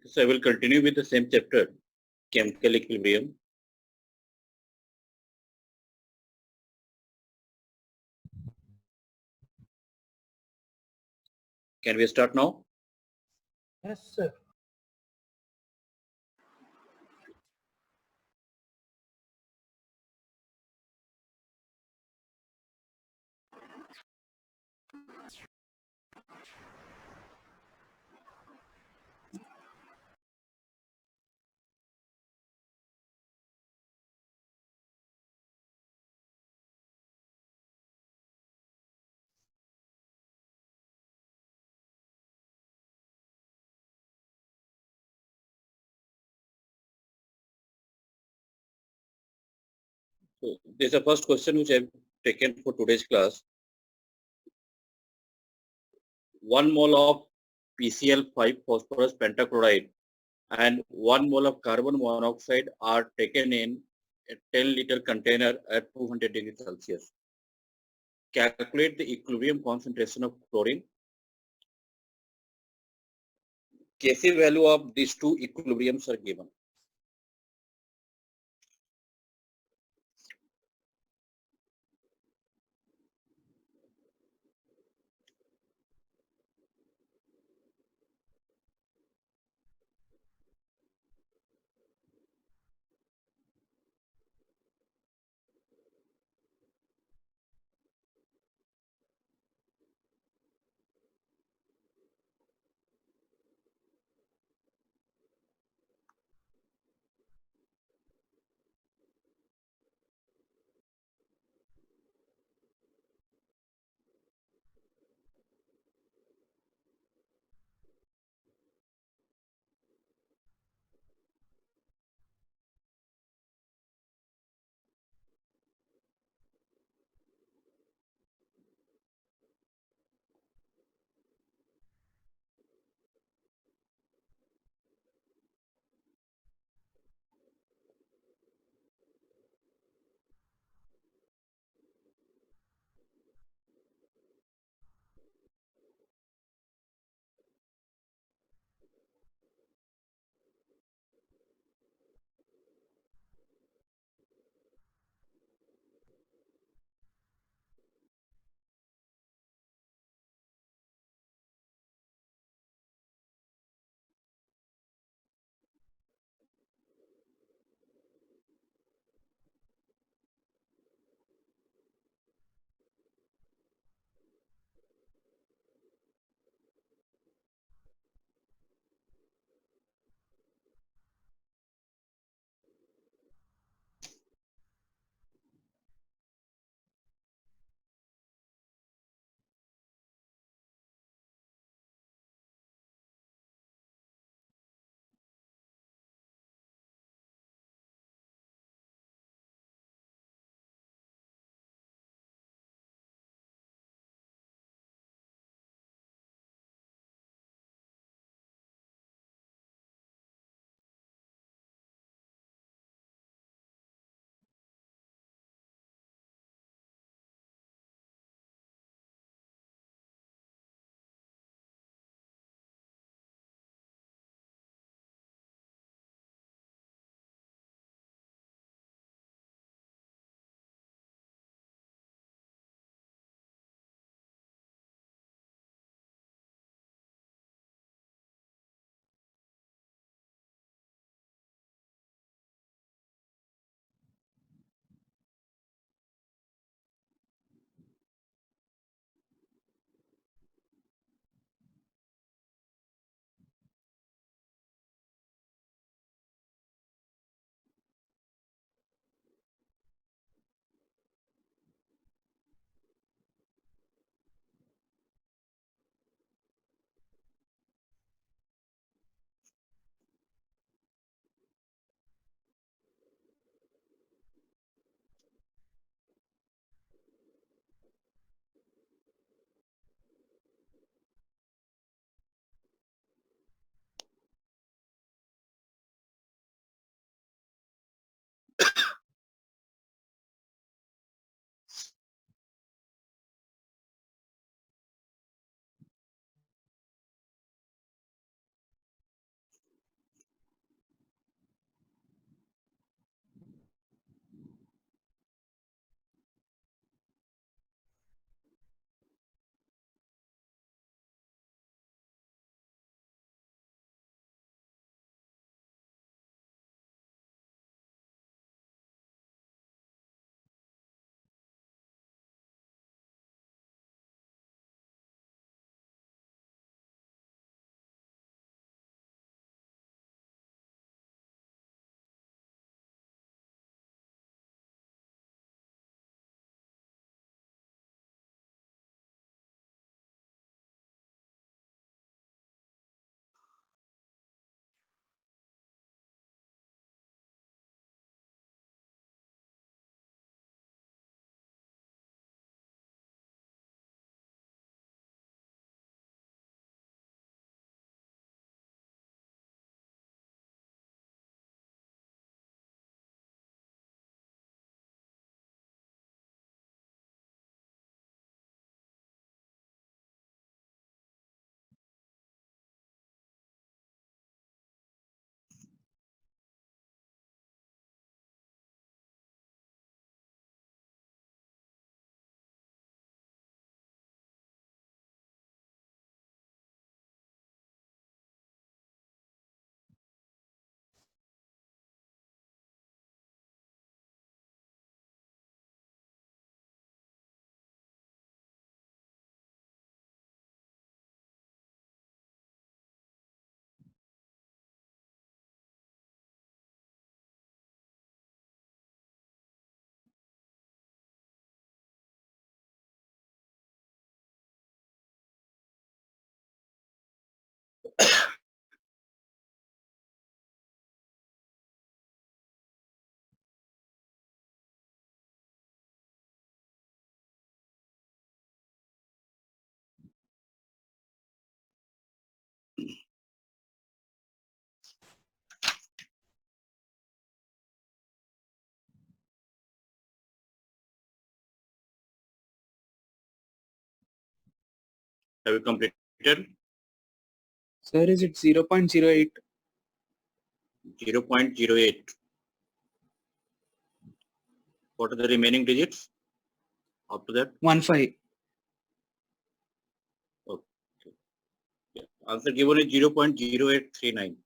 So I will continue with the same chapter, chemical equilibrium. Can we start now? Yes, sir. So this is the first question which I've taken for today's class. 1 mole of PCl5 phosphorus pentachloride and 1 mole of carbon monoxide are taken in a 10-liter container at 200 degrees Celsius. Calculate the equilibrium concentration of chlorine. Kc value of these two equilibriums are given. Have you completed? Sir, is it 0.08? 0.08. What are the remaining digits after that? 15. Okay. Yeah. Answer given is 0.0839.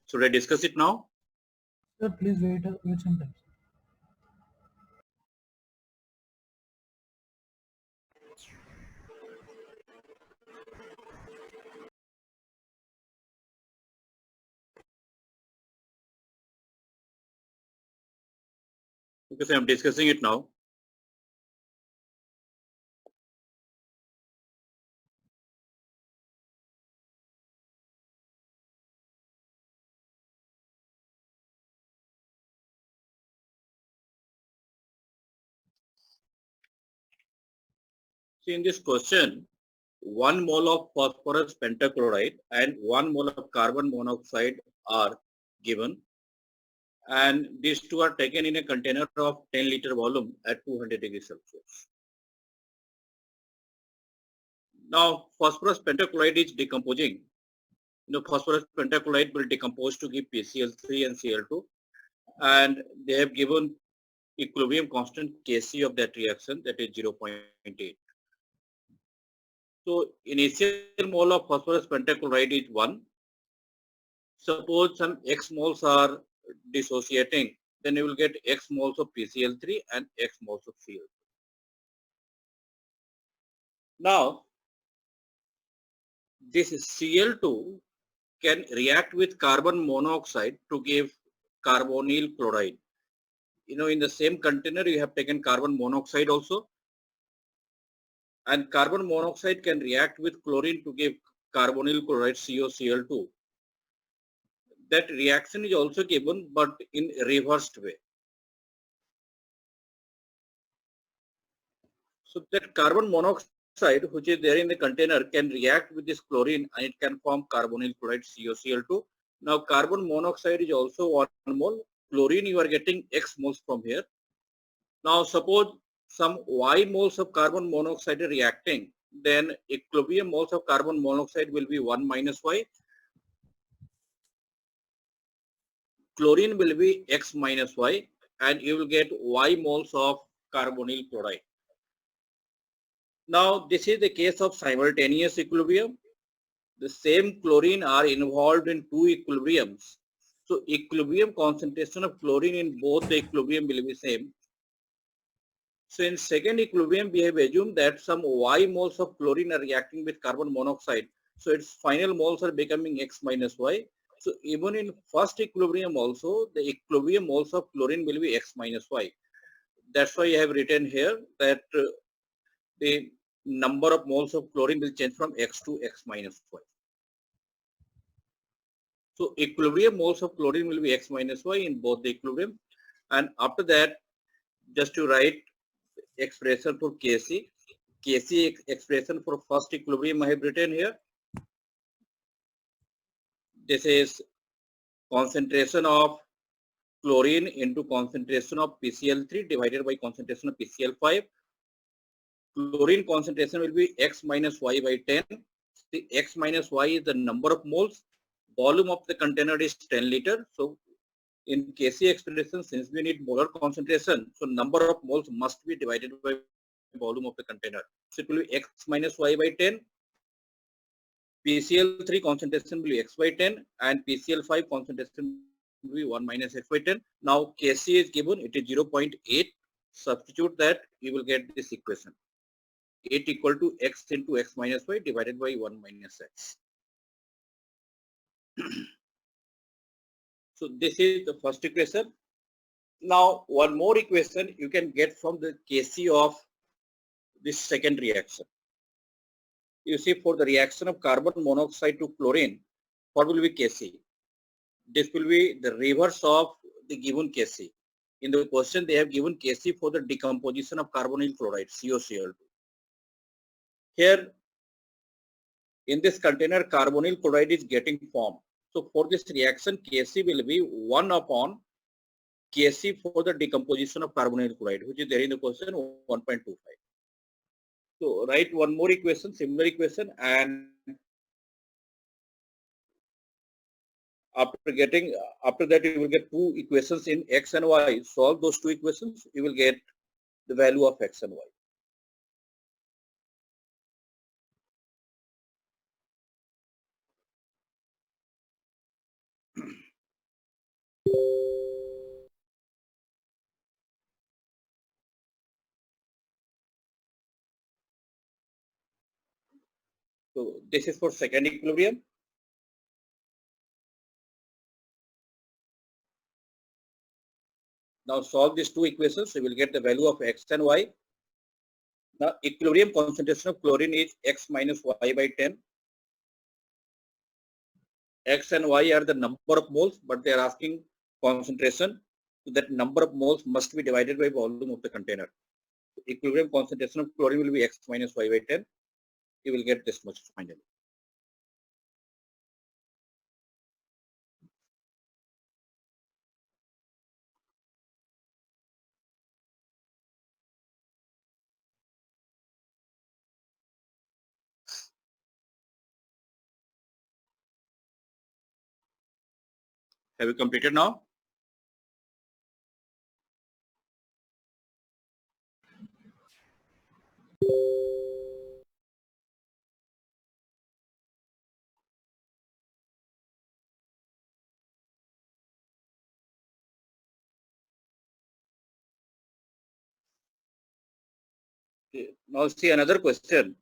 Should I discuss it now? Sir, please wait some time. Because I'm discussing it now. See, in this question, 1 mole of phosphorus pentachloride and 1 mole of carbon monoxide are given, and these two are taken in a container of 10-liter volume at 200 degrees Celsius. Now, phosphorus pentachloride is decomposing. Phosphorus pentachloride will decompose to give PCl3 and Cl2, and they have given equilibrium constant Kc of that reaction, that is 0.8. So, initial mole of phosphorus pentachloride is 1. Suppose some X moles are dissociating, then you will get X moles of PCl3 and X moles of Cl2. Now, this Cl2 can react with carbon monoxide to give carbonyl chloride. In the same container you have taken carbon monoxide also, and carbon monoxide can react with chlorine to give carbonyl chloride CoCl2. That reaction is also given, but in reversed way. So that carbon monoxide which is there in the container can react with this chlorine and it can form carbonyl chloride CoCl2. Now carbon monoxide is also 1 mole. Chlorine you are getting X moles from here. Now suppose some Y moles of carbon monoxide are reacting, then equilibrium moles of carbon monoxide will be 1 minus Y. Chlorine will be X minus Y, and you will get Y moles of carbonyl chloride. Now this is the case of simultaneous equilibrium. The same chlorine are involved in 2 equilibriums. So equilibrium concentration of chlorine in both the equilibrium will be same. So in second equilibrium, we have assumed that some Y moles of chlorine are reacting with carbon monoxide. So its final moles are becoming X minus Y. So even in first equilibrium also, the equilibrium moles of chlorine will be X minus Y. That's why I have written here that the number of moles of chlorine will change from X to X minus Y. So equilibrium moles of chlorine will be X minus Y in both the equilibrium. And after that, just to write expression for Kc. Kc expression for first equilibrium I have written here. This is concentration of chlorine into concentration of PCl3 divided by concentration of PCl5. Chlorine concentration will be X minus Y by 10. The X minus Y is the number of moles. Volume of the container is 10 liter. So in Kc expression, since we need molar concentration, so number of moles must be divided by volume of the container. So it will be x minus y by 10. PCl3 concentration will be x by 10 and PCl5 concentration will be 1 minus x by 10. Now Kc is given, it is 0.8. Substitute that, you will get this equation. 8 equal to x into x minus y divided by 1 minus x. So this is the first equation. Now one more equation you can get from the Kc of this second reaction. You see, for the reaction of carbon monoxide to chlorine, what will be Kc? This will be the reverse of the given Kc. In the question, they have given Kc for the decomposition of carbonyl chloride, CoCl2. Here, in this container, carbonyl chloride is getting formed. So for this reaction, Kc will be 1 upon Kc for the decomposition of carbonyl chloride, which is there in the question 1.25. So write one more equation, similar equation, and after that you will get two equations in x and y. Solve those two equations, you will get the value of x and y. So this is for second equilibrium. Now solve these two equations, you will get the value of x and y. Now equilibrium concentration of chlorine is x minus y by 10. X and y are the number of moles, but they are asking concentration. So that number of moles must be divided by volume of the container. So equilibrium concentration of chlorine will be x minus y by 10. You will get this much finally. Have you completed now? Now see another question.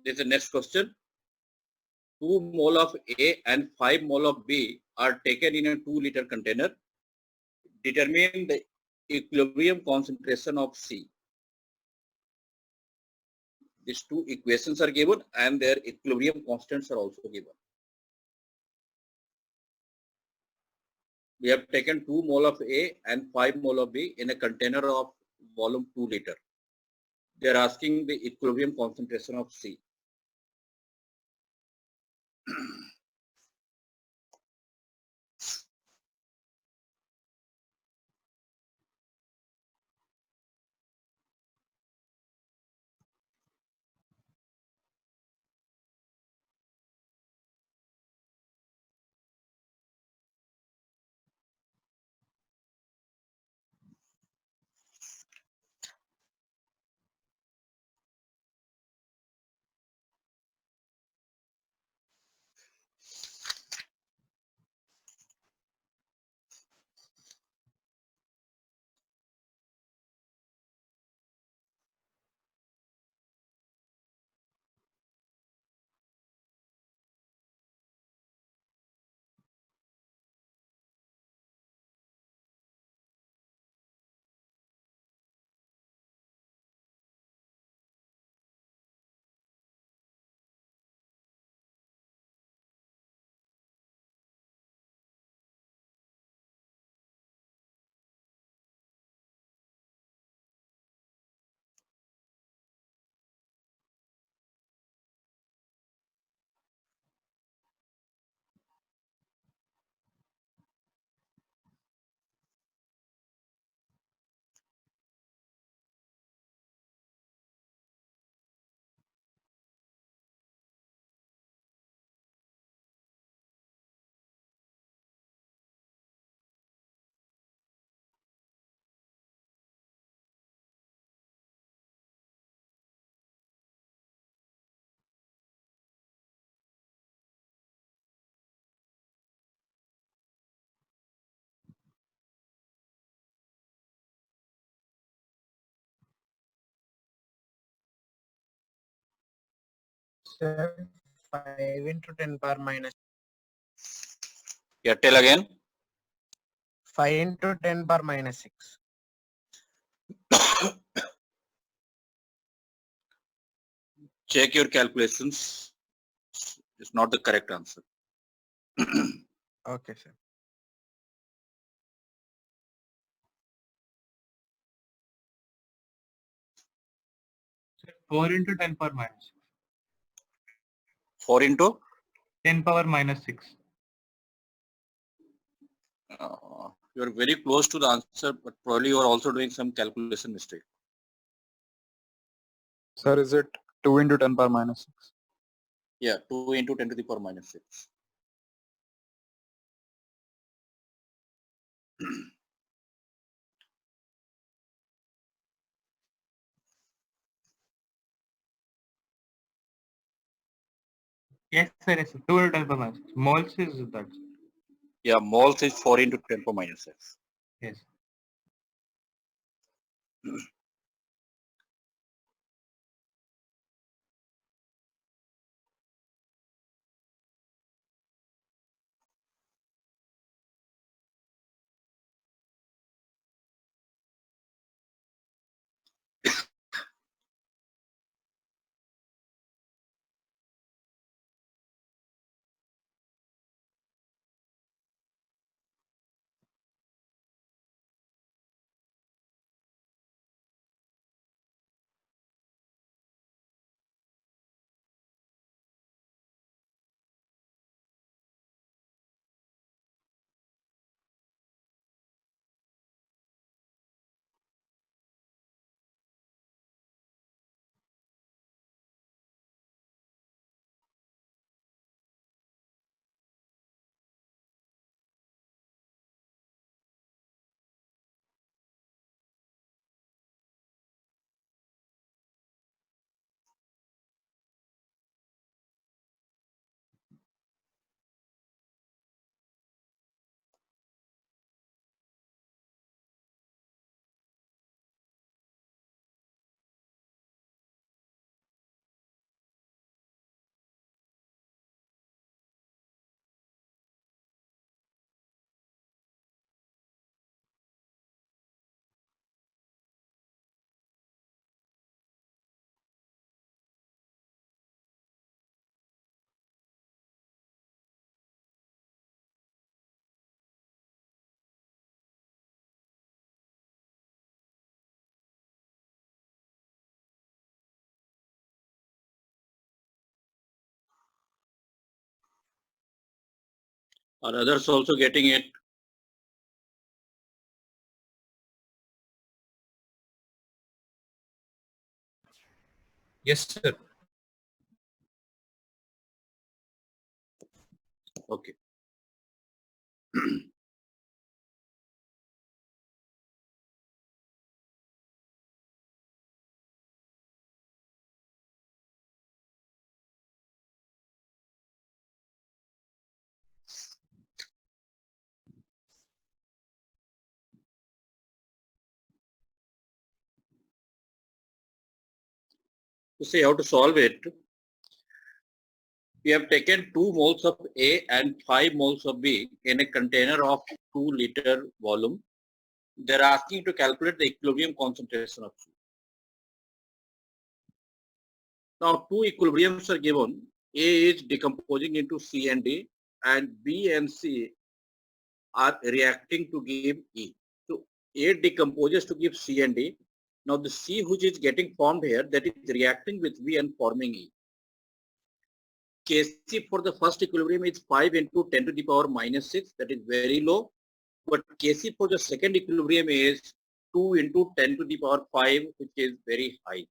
This is the next question. 2 mole of A and 5 mole of B are taken in a 2-liter container. Determine the equilibrium concentration of C. These two equations are given and their equilibrium constants are also given. We have taken 2 mole of A and 5 mole of B in a container of volume 2 liter. They are asking the equilibrium concentration of C. Sir, 5 into 10 power minus Yeah, tell again. 5 into 10 power minus 6. Check your calculations. It's not the correct answer. Okay, sir. Sir, 4 into 10 power minus 4 into 10 power minus 6. you are very close to the answer, but probably you are also doing some calculation mistake. Sir, is it 2 into 10 power minus 6? Yeah, 2 into 10 to the power minus 6. Yes, sir. Yes, sir. 2 into 10 power minus 6. Moles is that. Yeah, moles is 4 into 10 power minus 6. Yes. Are others also getting it? Yes, sir. Okay. To see how to solve it, we have taken 2 moles of A and 5 moles of B in a container of 2-liter volume. They're asking to calculate the equilibrium concentration of C. Now, 2 equilibriums are given. A is decomposing into C and D, and B and C are reacting to give E. So, A decomposes to give C and D. Now, the C which is getting formed here, that is reacting with V and forming E. Kc for the first equilibrium is 5 into 10 to the power minus 6, that is very low. But Kc for the second equilibrium is 2 into 10 to the power 5, which is very high.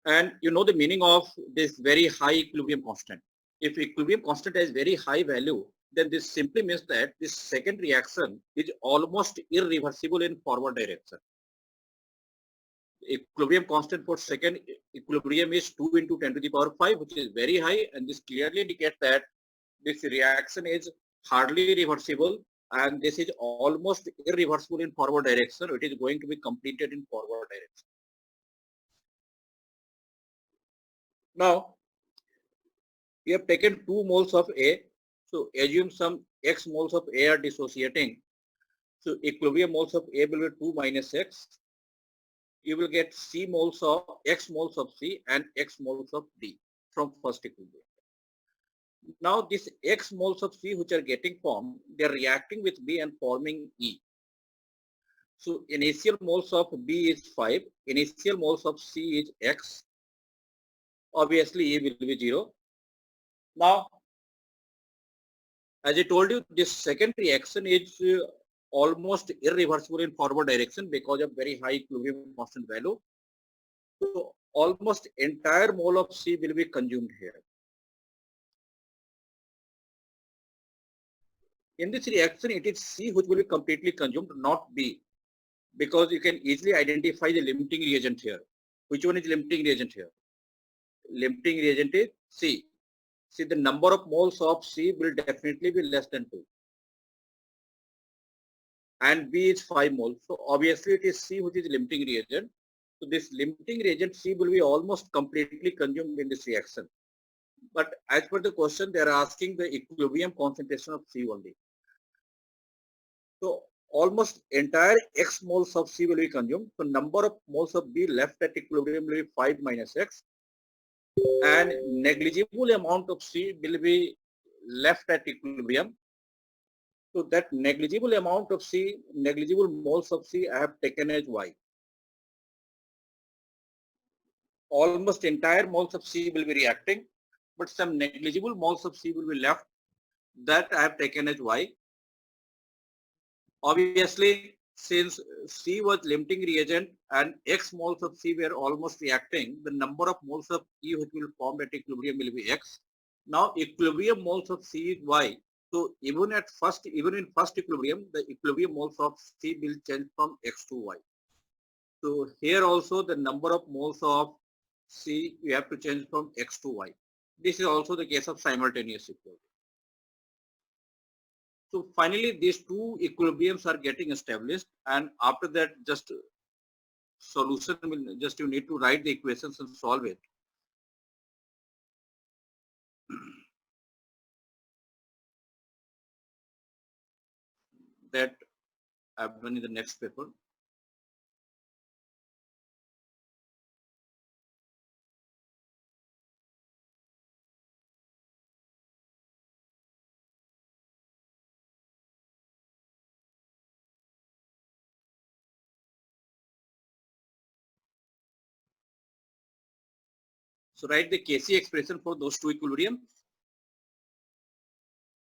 And you know the meaning of this very high equilibrium constant. If equilibrium constant has very high value, then this simply means that this second reaction is almost irreversible in forward direction. Equilibrium constant for second equilibrium is 2 into 10 to the power 5, which is very high, and this clearly indicates that this reaction is hardly reversible and this is almost irreversible in forward direction. It is going to be completed in forward direction. Now, we have taken 2 moles of A. So assume some X moles of A are dissociating. So equilibrium moles of A will be 2 minus X. You will get C moles of X moles of C and X moles of D from first equilibrium. Now this X moles of C which are getting formed, they are reacting with B and forming E. So initial moles of B is 5, initial moles of C is X. Obviously E will be 0. Now, as I told you, this second reaction is almost irreversible in forward direction because of very high equilibrium constant value. So almost entire mole of C will be consumed here. In this reaction, it is C which will be completely consumed, not B, because you can easily identify the limiting reagent here. Which one is limiting reagent here? Limiting reagent is C. See, the number of moles of C will definitely be less than 2. And B is 5 moles. So obviously it is C which is limiting reagent. So this limiting reagent C will be almost completely consumed in this reaction. But as per the question, they are asking the equilibrium concentration of C only. So almost entire X moles of C will be consumed. So number of moles of B left at equilibrium will be 5 minus X. And negligible amount of C will be left at equilibrium. So that negligible amount of C, negligible moles of C I have taken as Y. Almost entire moles of C will be reacting, but some negligible moles of C will be left, that I have taken as Y. Obviously, since C was limiting reagent and X moles of C were almost reacting, the number of moles of E which will form at equilibrium will be X. Now equilibrium moles of C is Y. So even in first equilibrium, the equilibrium moles of C will change from X to Y. So here also the number of moles of C we have to change from X to Y. This is also the case of simultaneous equilibrium. So finally these two equilibriums are getting established, and after that just solution will just you need to write the equations and solve it. That I've done in the next paper. So write the Kc expression for those two equilibriums.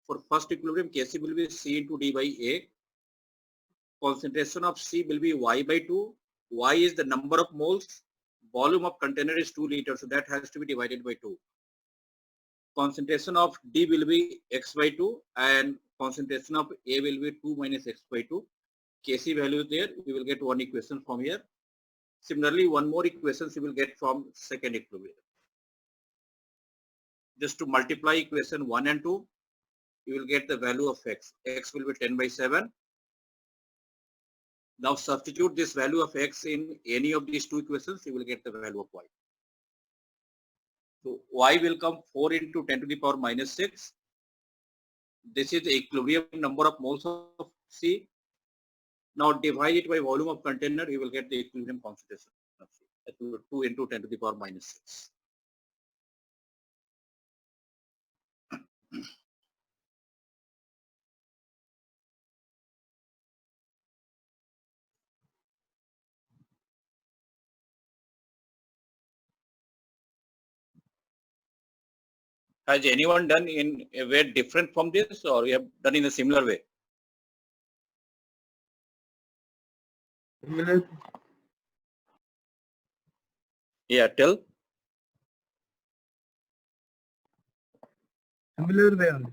For first equilibrium, Kc will be C into D by A. Concentration of C will be Y by 2. Y is the number of moles. Volume of container is 2 liters, so that has to be divided by 2. Concentration of D will be X by 2 and concentration of A will be 2 minus X by 2. Kc value is there. You will get one equation from here. Similarly, one more equation you will get from second equilibrium. Just to multiply equation 1 and 2, you will get the value of X. X will be 10 by 7. Now substitute this value of X in any of these two equations, you will get the value of Y. So Y will come 4 into 10 to the power minus 6. This is the equilibrium number of moles of C. Now divide it by volume of container, you will get the equilibrium concentration of C. That will be 2 into 10 to the power minus 6. Has anyone done in a way different from this, or you have done in a similar way? Similar. Yeah, tell. Similar way only.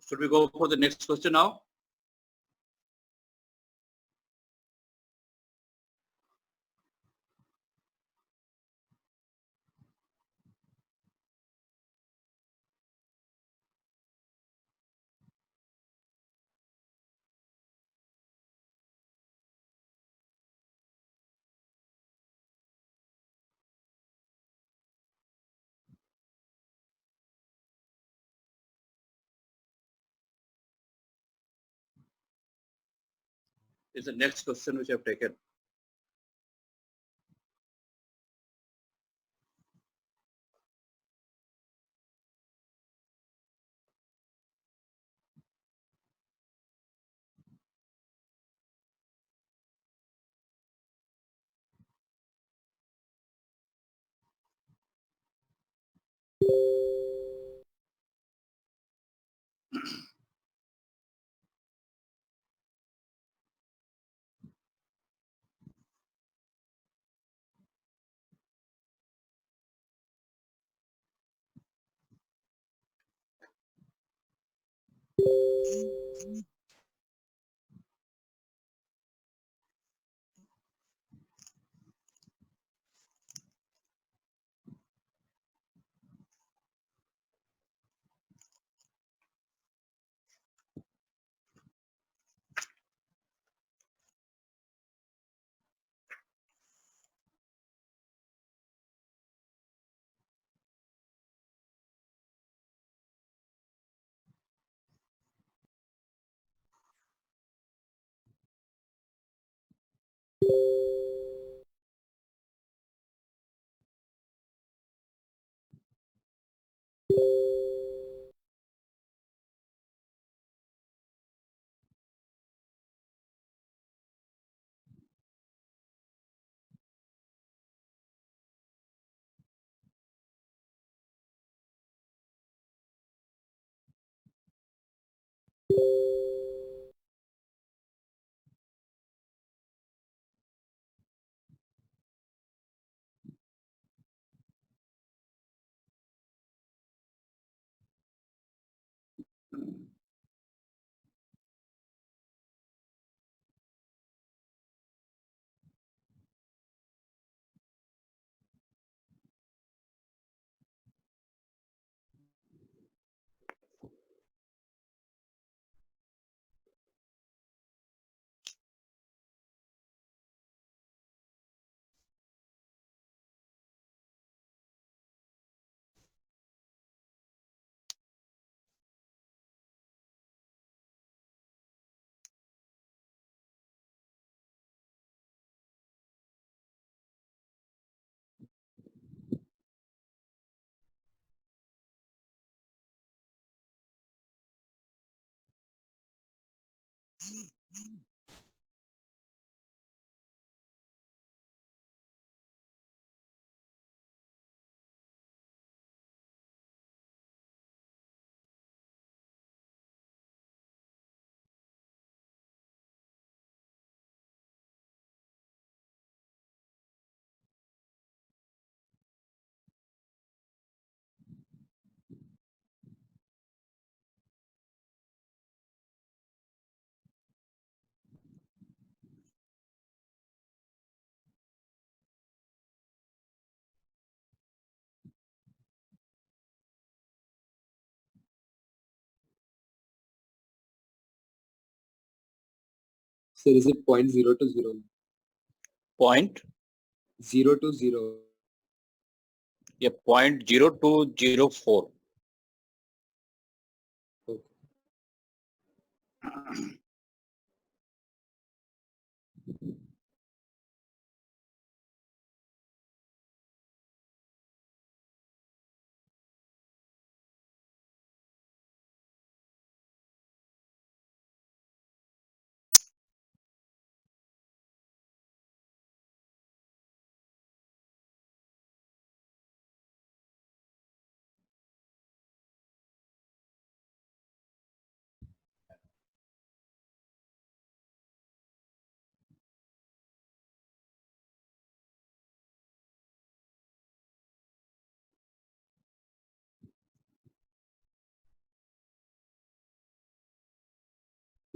Should we go for the next question now? Is the next question which I've taken. Sir, is it 0.0 to 0? Point? 0 to 0. Yeah, 0.0204. Okay.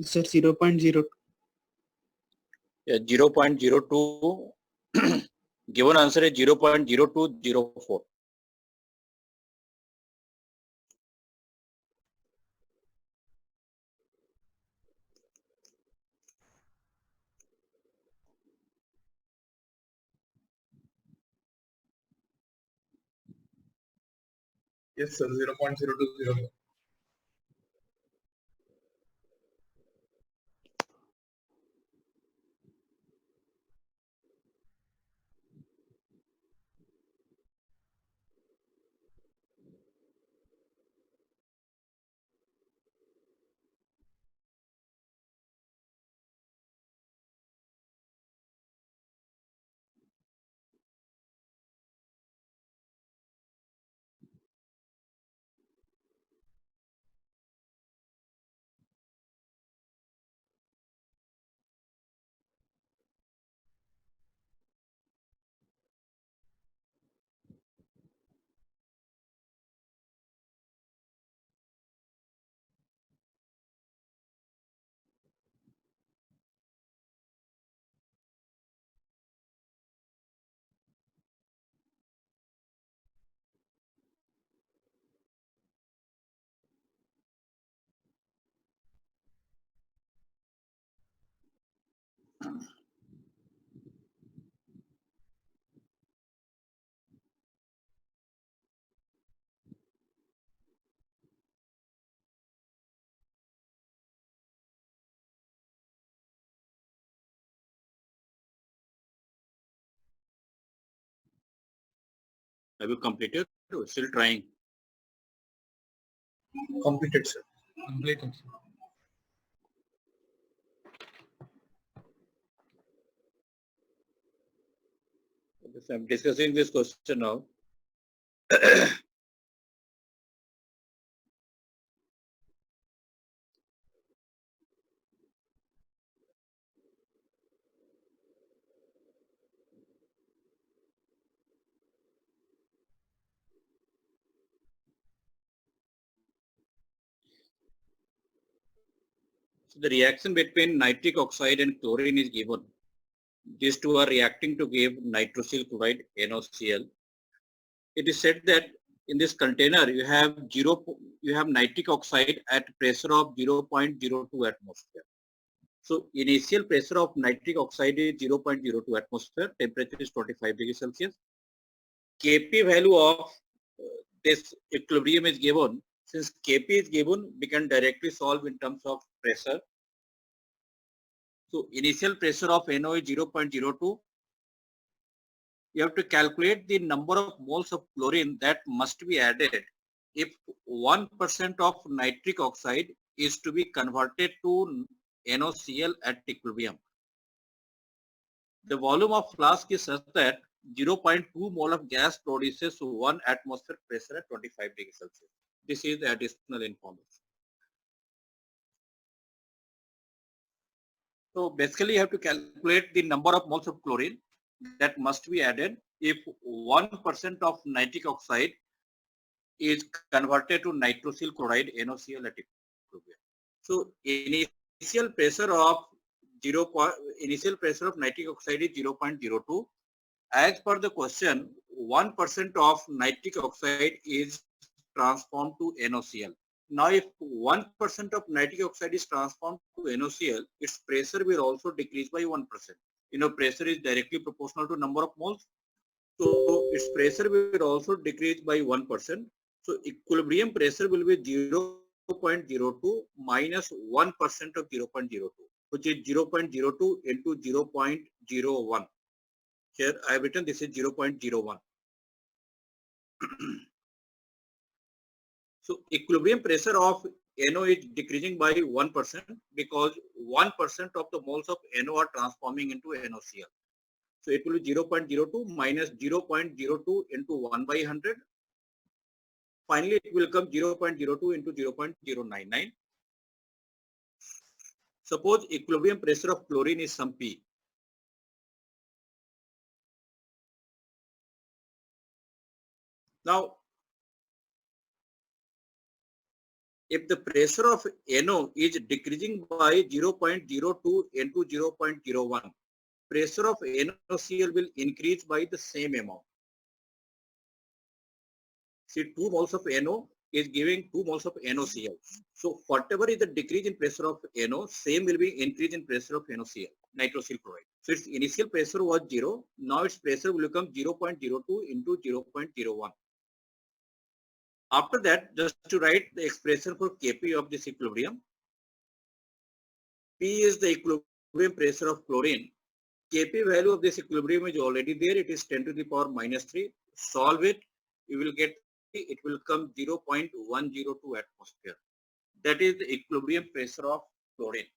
It's at 0.02. Yeah, 0.02. Given answer is 0.0204. Yes, sir. 0.0204. Have you completed or still trying? Completed, sir. Completed. Sir. Okay, so I'm discussing this question now. So the reaction between nitric oxide and chlorine is given. These two are reacting to give nitrosyl chloride NaCl. It is said that in this container you have nitric oxide at pressure of 0.02 atmosphere. So initial pressure of nitric oxide is 0.02 atmosphere. Temperature is 25 degrees Celsius. Kp value of this equilibrium is given. Since Kp is given, we can directly solve in terms of pressure. So initial pressure of NO is 0.02. You have to calculate the number of moles of chlorine that must be added if 1% of nitric oxide is to be converted to NaCl at equilibrium. The volume of flask is such that 0.2 mole of gas produces 1 atmosphere pressure at 25 degrees Celsius. This is the additional information. So basically you have to calculate the number of moles of chlorine that must be added if 1% of nitric oxide is converted to nitrosyl chloride NaCl at equilibrium. So initial pressure of nitric oxide is 0.02. As per the question, 1% of nitric oxide is transformed to NaCl. Now, if 1% of nitric oxide is transformed to NaCl, its pressure will also decrease by 1%. You know, pressure is directly proportional to number of moles. So, its pressure will also decrease by 1%. So, equilibrium pressure will be 0.02 minus 1% of 0.02, which is 0.02 into 0.01. Here I have written this is 0.01. So equilibrium pressure of NO is decreasing by 1% because 1% of the moles of NO are transforming into NaCl. So it will be 0.02 minus 0.02 into 1 by 100. Finally, it will come 0.02 into 0.099. Suppose equilibrium pressure of chlorine is some P. Now, if the pressure of NO is decreasing by 0.02 into 0.01, pressure of NaCl will increase by the same amount. See, 2 moles of NO is giving 2 moles of NaCl. So whatever is the decrease in pressure of NO, same will be increase in pressure of NaCl, nitrosyl chloride. So its initial pressure was 0. Now its pressure will become 0.02 into 0.01. After that, just to write the expression for Kp of this equilibrium. P is the equilibrium pressure of chlorine. Kp value of this equilibrium is already there. It is 10 to the power minus 3. Solve it. You will get, it will come 0.102 atmosphere. That is the equilibrium pressure of chlorine.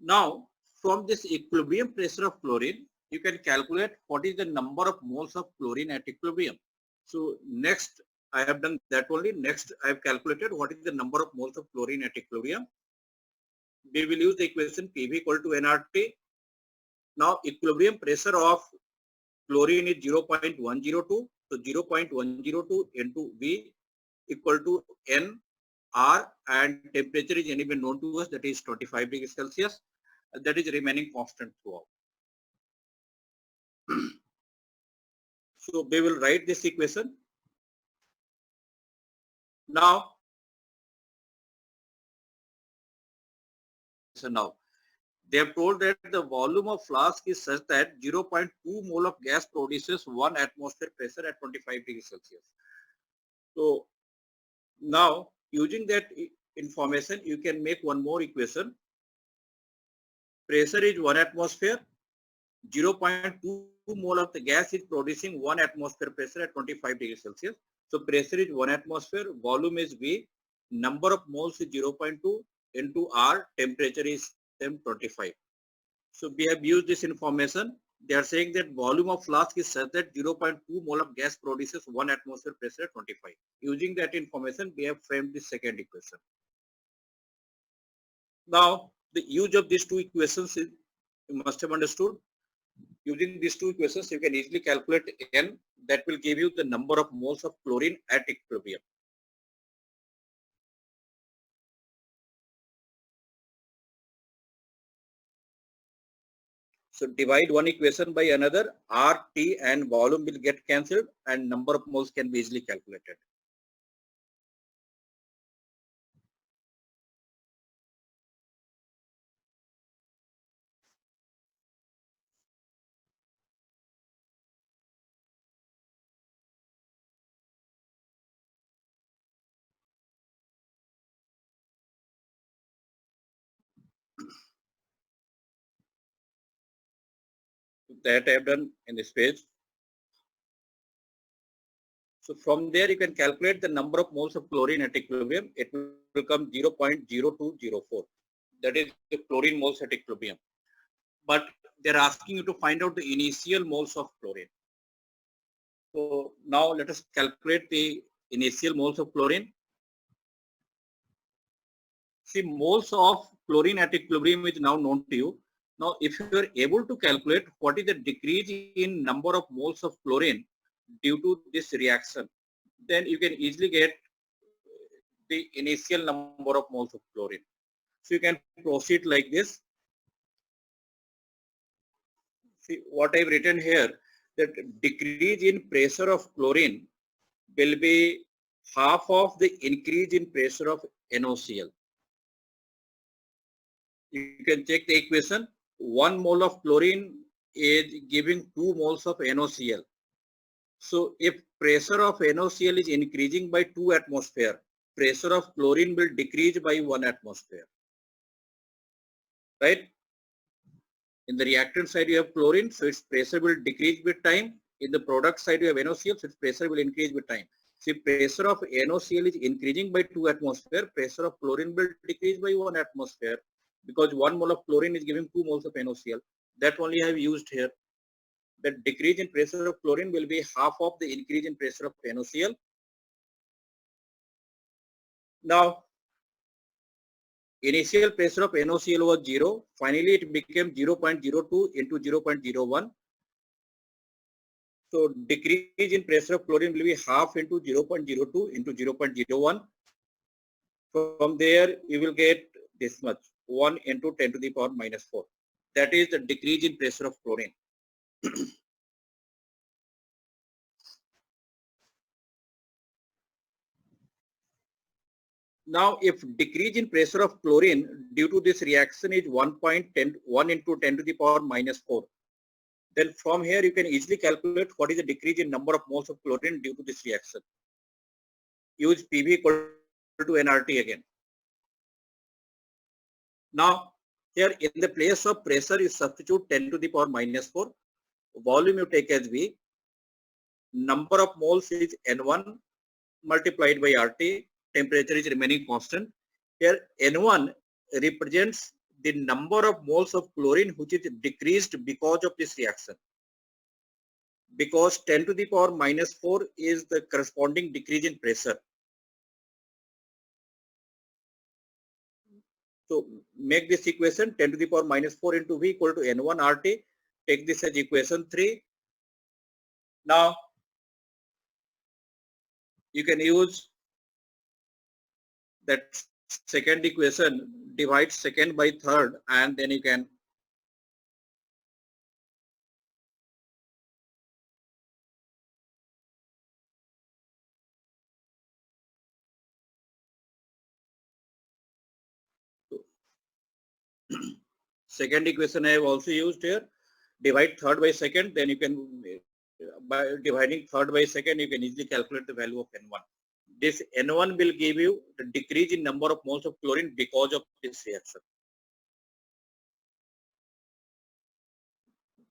Now, from this equilibrium pressure of chlorine, you can calculate what is the number of moles of chlorine at equilibrium. So next, I have done that only. Next, I have calculated what is the number of moles of chlorine at equilibrium. We will use the equation PV equal to nRT. Now, equilibrium pressure of chlorine is 0.102. So 0.102 into V equal to N R, and temperature is anyway known to us, that is 25 degrees Celsius. That is remaining constant throughout. So we will write this equation. Now, they have told that the volume of flask is such that 0.2 mole of gas produces 1 atmosphere pressure at 25 degrees Celsius. So now, using that information, you can make one more equation. Pressure is 1 atmosphere. 0.2 mole of the gas is producing 1 atmosphere pressure at 25 degrees Celsius. So pressure is 1 atmosphere, volume is V, number of moles is 0.2 into R, temperature is 25. So we have used this information. They are saying that volume of flask is such that 0.2 mole of gas produces 1 atmosphere pressure at 25. Using that information, we have framed the second equation. Now, the use of these two equations is, you must have understood. Using these two equations, you can easily calculate N. That will give you the number of moles of chlorine at equilibrium. So divide one equation by another, R, T and volume will get cancelled and number of moles can be easily calculated. That I have done in this page. So from there you can calculate the number of moles of chlorine at equilibrium. It will become 0.0204. That is the chlorine moles at equilibrium. But they are asking you to find out the initial moles of chlorine. So now let us calculate the initial moles of chlorine. See, moles of chlorine at equilibrium is now known to you. Now, if you are able to calculate what is the decrease in number of moles of chlorine due to this reaction, then you can easily get the initial number of moles of chlorine. So you can proceed like this. See what I've written here, that decrease in pressure of chlorine will be half of the increase in pressure of NaCl. You can check the equation. 1 mole of chlorine is giving 2 moles of NaCl. So if pressure of NaCl is increasing by 2 atmosphere, pressure of chlorine will decrease by 1 atmosphere. Right? In the reactant side you have chlorine, so its pressure will decrease with time. In the product side you have NaCl, so its pressure will increase with time. See, pressure of NaCl is increasing by 2 atmosphere, pressure of chlorine will decrease by 1 atmosphere, because 1 mole of chlorine is giving 2 moles of NaCl. That only I have used here. The decrease in pressure of chlorine will be half of the increase in pressure of NaCl. Now, initial pressure of NaCl was 0. Finally, it became 0.02 into 0.01. So, decrease in pressure of chlorine will be half into 0.02 into 0.01. From there, you will get this much, 1 into 10 to the power minus 4. That is the decrease in pressure of chlorine. Now, if decrease in pressure of chlorine due to this reaction is 1 into 10 to the power minus 4, then from here you can easily calculate what is the decrease in number of moles of chlorine due to this reaction. Use PV equal to nRT again. Now, here in the place of pressure you substitute 10 to the power minus 4, volume you take as V, number of moles is N1 multiplied by RT, temperature is remaining constant. Here N1 represents the number of moles of chlorine which is decreased because of this reaction. Because 10 to the power minus 4 is the corresponding decrease in pressure. So make this equation 10 to the power minus 4 into V equal to N1 RT. Take this as equation 3. Now you can use that second equation, divide second by third, and then you can second equation I have also used here. Divide third by second, then you can, by dividing third by second, you can easily calculate the value of N1. This N1 will give you the decrease in number of moles of chlorine because of this reaction.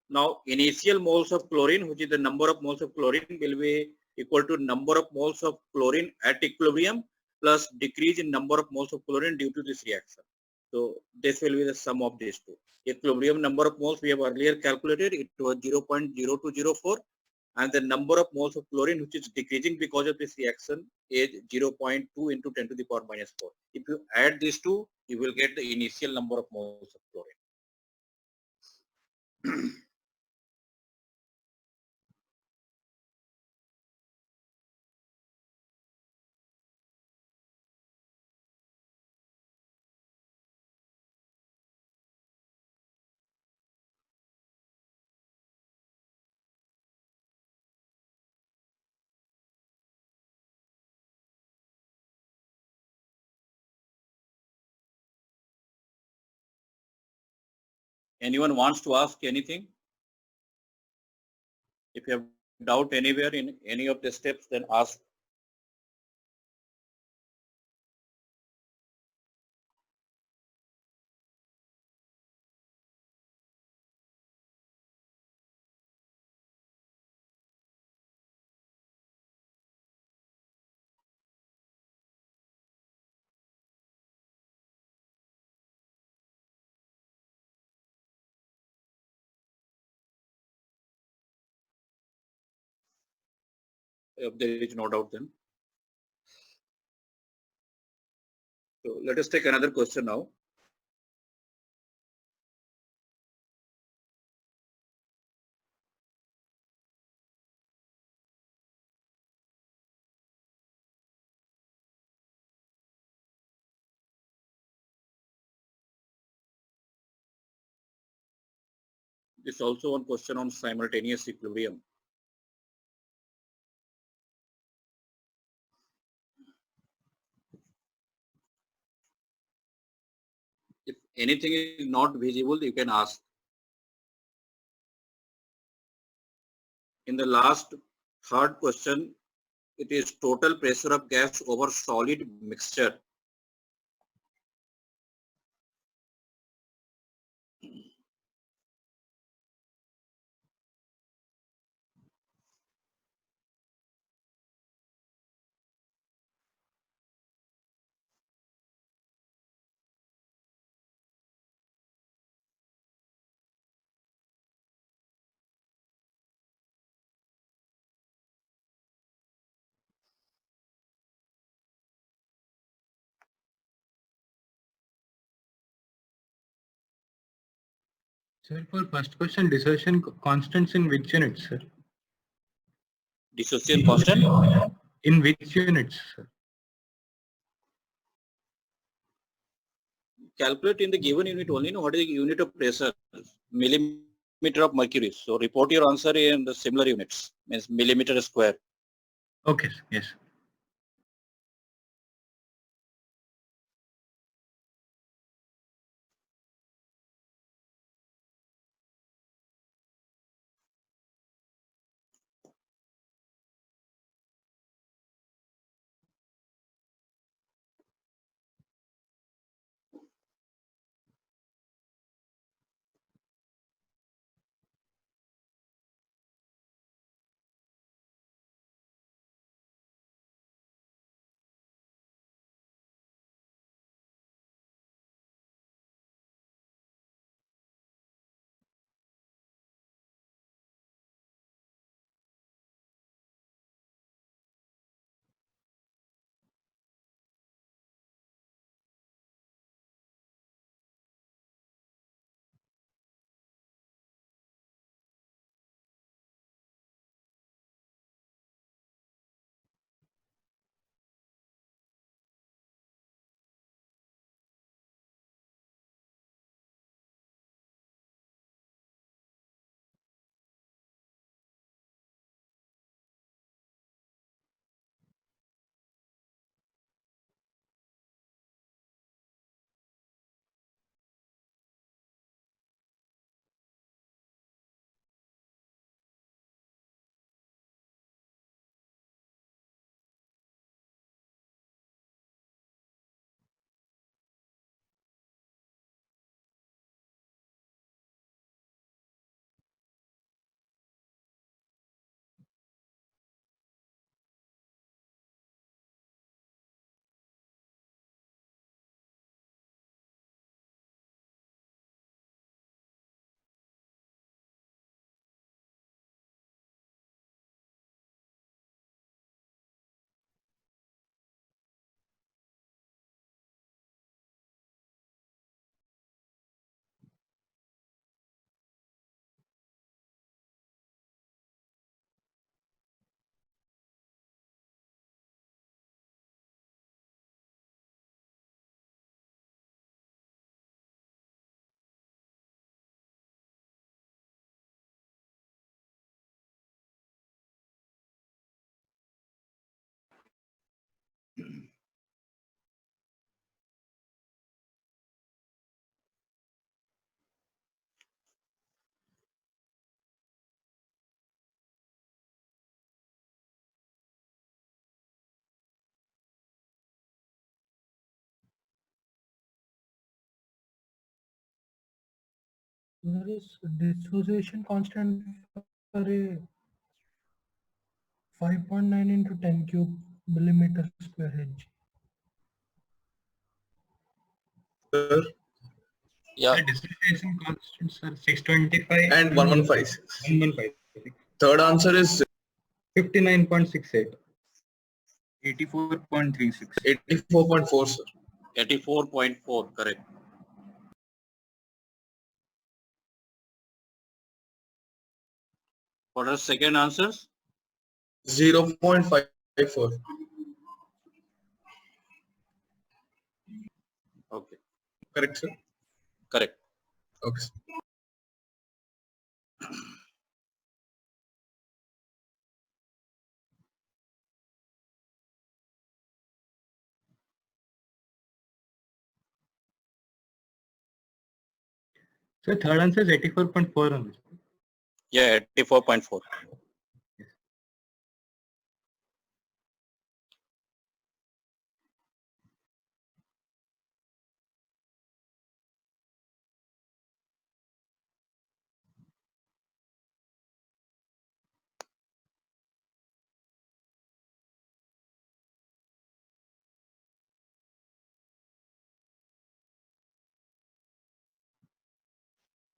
Now, initial moles of chlorine, which is the number of moles of chlorine, will be equal to number of moles of chlorine at equilibrium plus decrease in number of moles of chlorine due to this reaction. So this will be the sum of these two. Equilibrium number of moles we have earlier calculated, it was 0.0204, and the number of moles of chlorine which is decreasing because of this reaction is 0.2 into 10 to the power minus 4. If you add these two, you will get the initial number of moles of chlorine. Anyone wants to ask anything? If you have doubt anywhere in any of the steps, then ask. If there is no doubt, then. So let us take another question now. This is also one question on simultaneous equilibrium. If anything is not visible, you can ask. In the last third question, it is total pressure of gas over solid mixture. Sir, for first question, dissociation constants in which units, sir? Dissociation constant? In which units, sir? calculate in the given unit only. What is the unit of pressure? Millimeter of mercury. So report your answer in the similar units, means millimeter square. Okay, sir. Yes. There is dissociation constant for a 5.9 into 10 cube millimeter square Hg. Sir, Yeah. The dissociation constants are 625 and 1156. 1156. Third answer is 59.68. 84.36. 84.4, sir. 84.4, correct. What are second answers? 0.54. Okay, Correct, sir? correct. Okay, sir. So third answer is 84.4 only. Yeah, 84.4.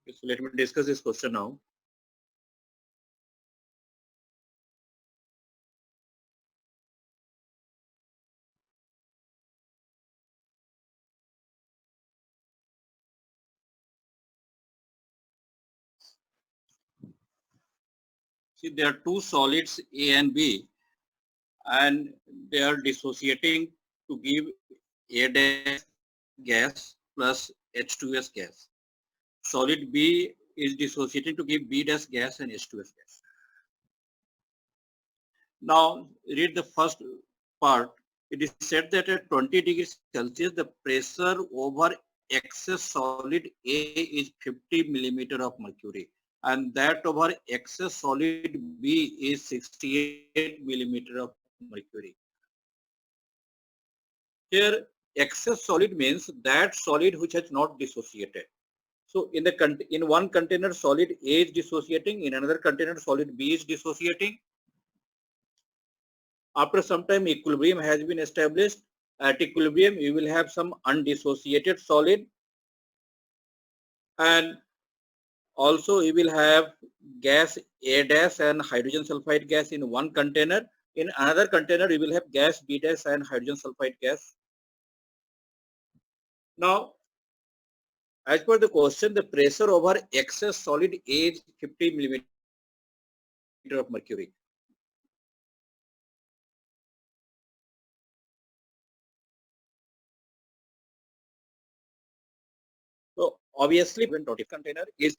So let me discuss this question now. See, there are two solids A and B, and they are dissociating to give A dash gas plus H2S gas. Solid B is dissociating to give B dash gas and H2S gas. Now read the first part. It is said that at 20 degrees Celsius, the pressure over excess solid A is 50 millimeter of mercury, and that over excess solid B is 68 millimeter of mercury. Here, excess solid means that solid which has not dissociated. So in one container, solid A is dissociating, in another container, solid B is dissociating. After some time, equilibrium has been established. At equilibrium, you will have some undissociated solid, and also you will have gas A dash and hydrogen sulfide gas in one container. In another container, you will have gas B dash and hydrogen sulfide gas. Now, as per the question, the pressure over excess solid A is 50 millimeter of mercury. So obviously, when total container is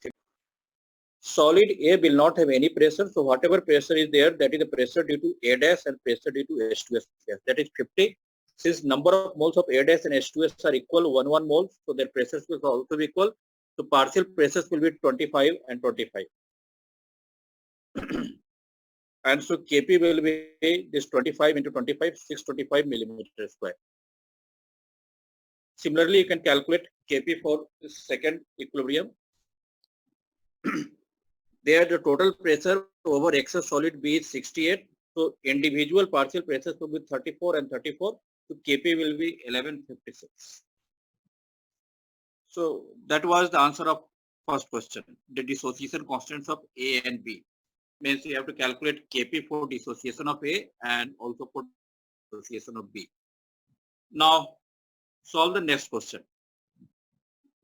solid A will not have any pressure. So whatever pressure is there, that is the pressure due to A dash and pressure due to H2S gas. That is 50. Since number of moles of A dash and H2S are equal, 1 moles, so their pressures will also be equal. So partial pressures will be 25 and 25. And so Kp will be this 25 into 25, 625 millimeter square. Similarly, you can calculate Kp for the second equilibrium. There the total pressure over excess solid B is 68. So individual partial pressures will be 34 and 34. So Kp will be 1156. So that was the answer of first question. The dissociation constants of A and B. Means you have to calculate Kp for dissociation of A and also for dissociation of B. Now solve the next question.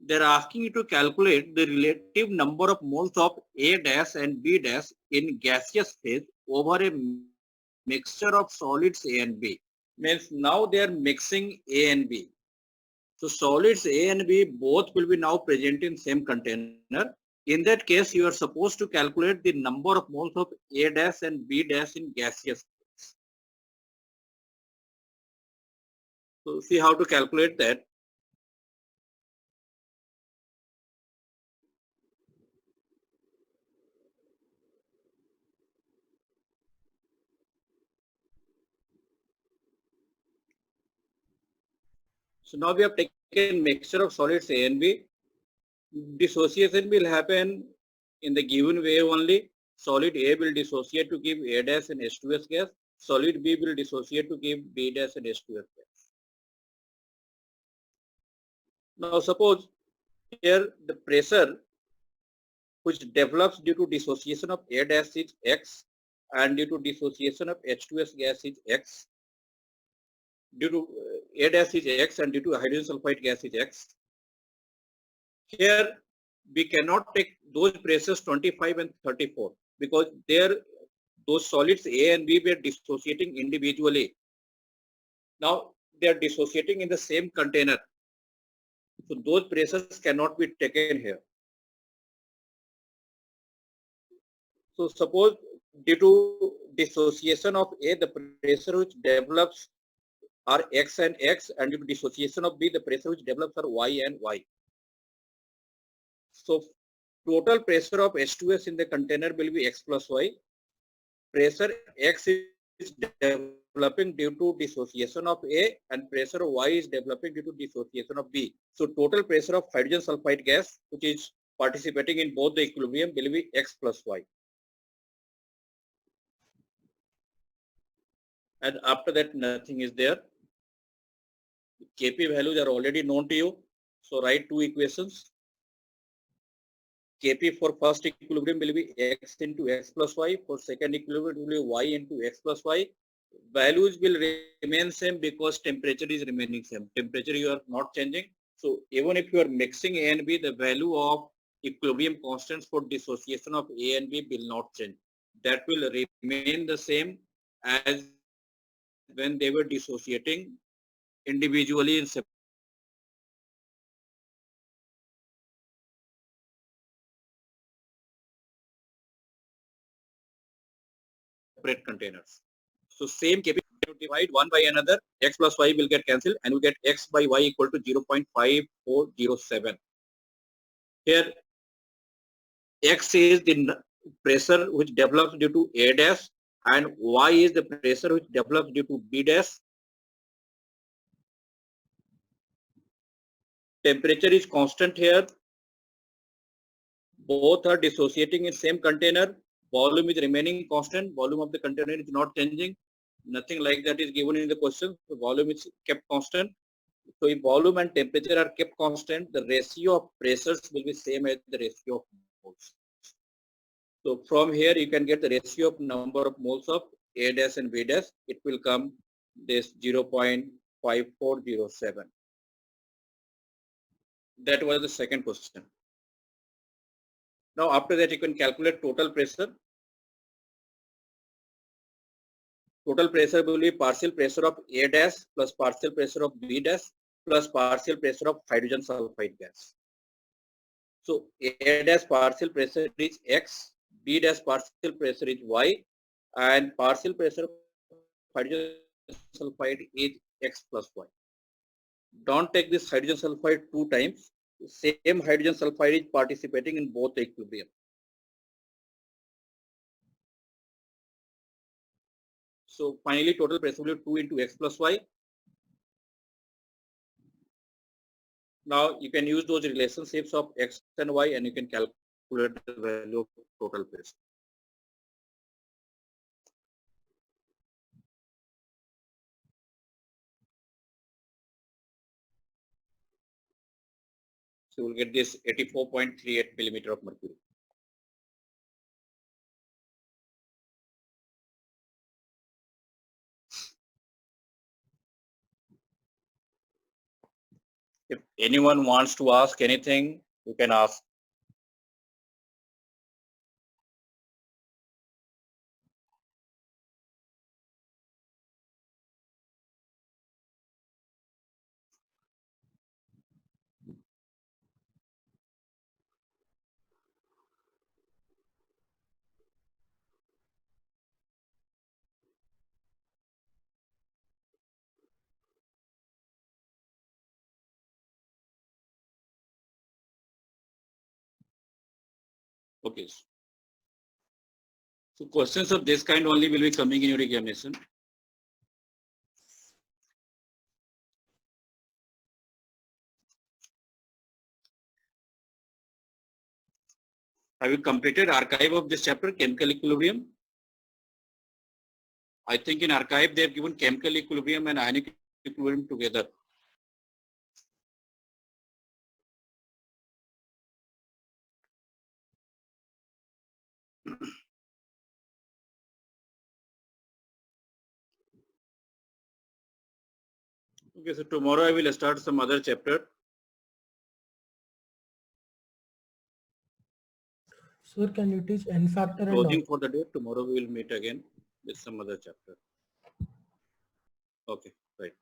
They're asking you to calculate the relative number of moles of A dash and B dash in gaseous phase over a mixture of solids A and B. Means now they are mixing A and B. So solids A and B both will be now present in same container. In that case, you are supposed to calculate the number of moles of A dash and B dash in gaseous phase. So see how to calculate that. So now we have taken mixture of solids A and B. Dissociation will happen in the given way only. Solid A will dissociate to give A dash and H2S gas. Solid B will dissociate to give B dash and H2S gas. Now suppose here the pressure which develops due to dissociation of A dash is X and due to dissociation of H2S gas is X. Due to A dash is X and due to hydrogen sulfide gas is X. Here we cannot take those pressures 25 and 34 because those solids A and B were dissociating individually. Now they are dissociating in the same container. So those pressures cannot be taken here. So suppose due to dissociation of A, the pressure which develops are X and X, and due to dissociation of B, the pressure which develops are Y and Y. So total pressure of H2S in the container will be X plus Y. Pressure X is developing due to dissociation of A and pressure Y is developing due to dissociation of B. So total pressure of hydrogen sulfide gas, which is participating in both the equilibrium, will be X plus Y. And after that, nothing is there. Kp values are already known to you. So write two equations. Kp for first equilibrium will be X into X plus Y. For second equilibrium will be Y into X plus Y. Values will remain same because temperature is remaining same. Temperature you are not changing. So even if you are mixing A and B, the value of equilibrium constants for dissociation of A and B will not change. That will remain the same as when they were dissociating individually in separate separate containers. So same KP divide one by another, x plus y will get cancelled and we get x by y equal to 0.5407. Here x is the pressure which develops due to A dash and y is the pressure which develops due to B dash. Temperature is constant here. Both are dissociating in same container. Volume is remaining constant. Volume of the container is not changing. Nothing like that is given in the question. The volume is kept constant. So if volume and temperature are kept constant, the ratio of pressures will be same as the ratio of moles. So from here you can get the ratio of number of moles of A dash and B dash. It will come this 0.5407. That was the second question. Now after that you can calculate total pressure. Total pressure will be partial pressure of A dash plus partial pressure of B dash plus partial pressure of hydrogen sulfide gas. So A dash partial pressure is X, B dash partial pressure is Y, and partial pressure of hydrogen sulfide is X plus Y. Don't take this hydrogen sulfide 2 times. Same hydrogen sulfide is participating in both the equilibrium. So finally total pressure will be 2 into X plus Y. Now you can use those relationships of X and Y and you can calculate the value of total pressure. So we'll get this 84.38 millimeter of mercury. If anyone wants to ask anything, you can ask. Okay. So questions of this kind only will be coming in your examination. Have you completed archive of this chapter, chemical equilibrium? I think in archive they have given chemical equilibrium and ionic equilibrium together. Okay, so tomorrow I will start some other chapter. Sir, can you teach n factor and Closing all? for the day. Tomorrow we will meet again with some other chapter. Okay, right.